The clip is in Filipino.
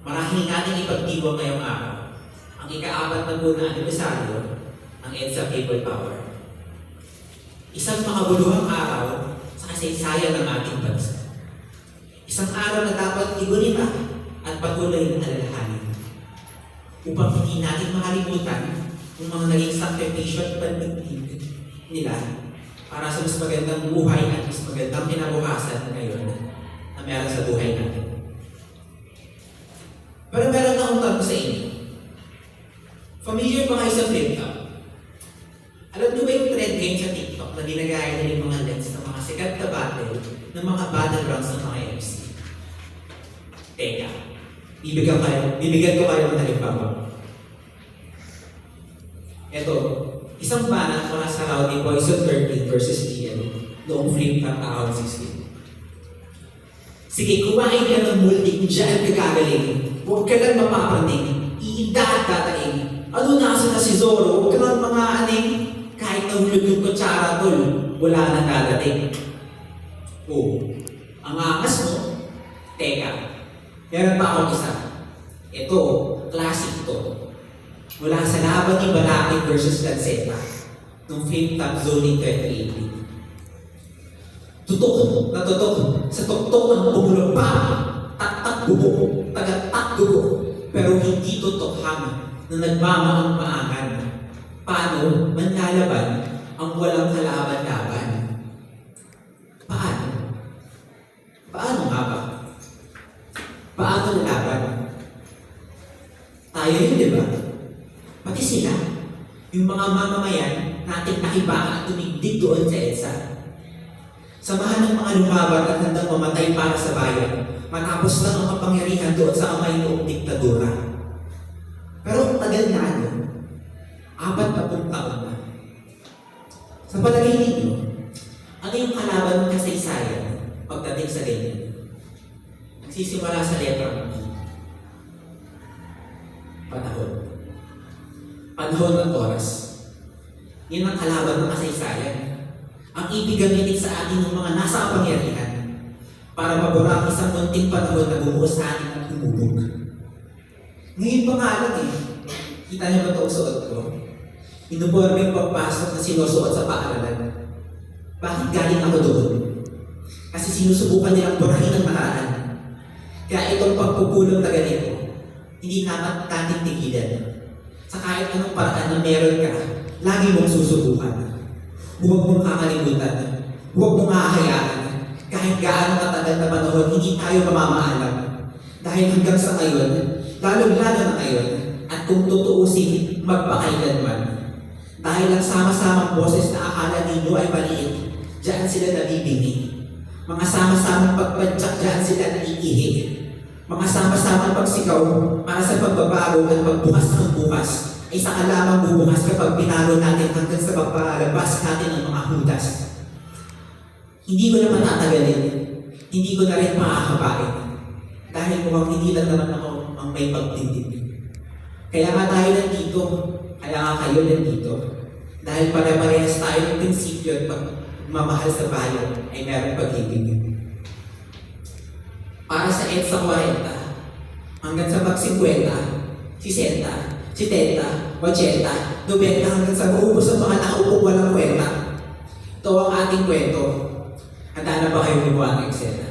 Marahil natin ipagdiwang ngayong araw ang ika-4 na po na anibersaryo ng EDSA People Power. Isang makabuluhang araw sa kasaysayan ng ating bansa. Isang araw na dapat igunita at patuloy na alalahanin upang hindi natin makalimutan yung mga naging sakripisyo at pandigdig nila para sa mas magandang buhay at mas magandang kinabukasan ngayon na meron sa buhay natin. Pero meron akong tanong sa inyo. Familiar ba kayo sa flip-top? Alam niyo ba yung trend ngayon sa TikTok na ginagaya nila yung mga lens ng mga sikat na battle ng mga battlegrounds ng mga MC? Teka, bibigyan ko kayo ng halimbawa. Ito, isang banat mula sa Rowdy Poison 13 versus DL noong flip-top taon 16. Sige, kumain ka ng multi kung dyan ka gagaling. Huwag ka lang mapapraning. Iinda at dataing. Ano nasa na si Zoro? Huwag ka lang mga aning. Kahit nahulog yung kutsara tol, wala nang dadating. Oh, ang angas mo. Teka, meron pa akong isa. Ito, classic to. Mula sa laban ni Balakid versus Lanceta noong flip-top zoning 2018. Tutok na tutok sa tuktok ng bumulong pa. Tak-tak bubok, tagat-tak dugo. Pero hindi tutok hang na nagmamaang-maangan. Paano manlalaban ang walang kalaban-laban? Paano? Paano nga ba? Paano lalaban? Tayo yun, di ba? Pati sila, yung mga mamamayan nating nakibaka at tumigdig doon sa EDSA. Samahan ng mga lumaban at handang mamatay para sa bayan, matapos lang ang kapangyarihan doon sa amay noong diktadura. Pero ang tagal na 40 taon na. Sa palagay ninyo, ano yung kalaban ng kasaysayan pagdating sa ganyan? Nagsisimula sa letra ng panahon. Panahon at oras. Yan ang kalaban ng kasaysayan. Ang ibig gamitin sa atin ng mga nasa kapangyarihan para mabura ang isang munting panahon na bumuo sa atin at humubog. Ngayon pa nga lang kita niyo ba ito suot ko? Inuborme yung pagpasok na sinusuot sa paaralan. Bakit galing ako doon? Kasi sinusubukan nilang burahin ang nakaraan. Kaya itong pagpupulong na ganito, hindi dapat natin tigilan. Sa kahit anong paraan na meron ka, lagi mong susubukan. Huwag mong kakalimutan. Huwag mong hahayaan. Kahit gaano katagal na panahon, hindi tayo mamamaalam. Dahil hanggang sa ngayon, lalong-lalo na ngayon, at kung tutuusin, magpakailanman. Dahil ang sama-samang boses na akala ninyo ay maliit, diyan sila nabibingi. Mga sama-samang pagpadyak, diyan sila naiihi. Mga sama-samang pagsigaw para sa pagbabago at pagbukas ng bukas ay saka lamang bubukas kapag pinalo natin hanggang sa pagpalabas natin ng mga hudas. Hindi ko na matatagalin, hindi ko na rin makakabain dahil mukhang hindi lang naman ako ang may pagtindig. Kaya nga tayo nandito, kaya nga kayo nandito, dahil pare-parehas tayo ng prinsipyo at pagmamahal sa bayan ay meron pag-ibig. Para sa EDSA 40, hanggang sa mag-50, 60, 70, 80, 90, hanggang sa maubos ang mga nakaupong walang kwenta. Ito ang ating kwento. Handa na ba kayo gumawa ng eksena?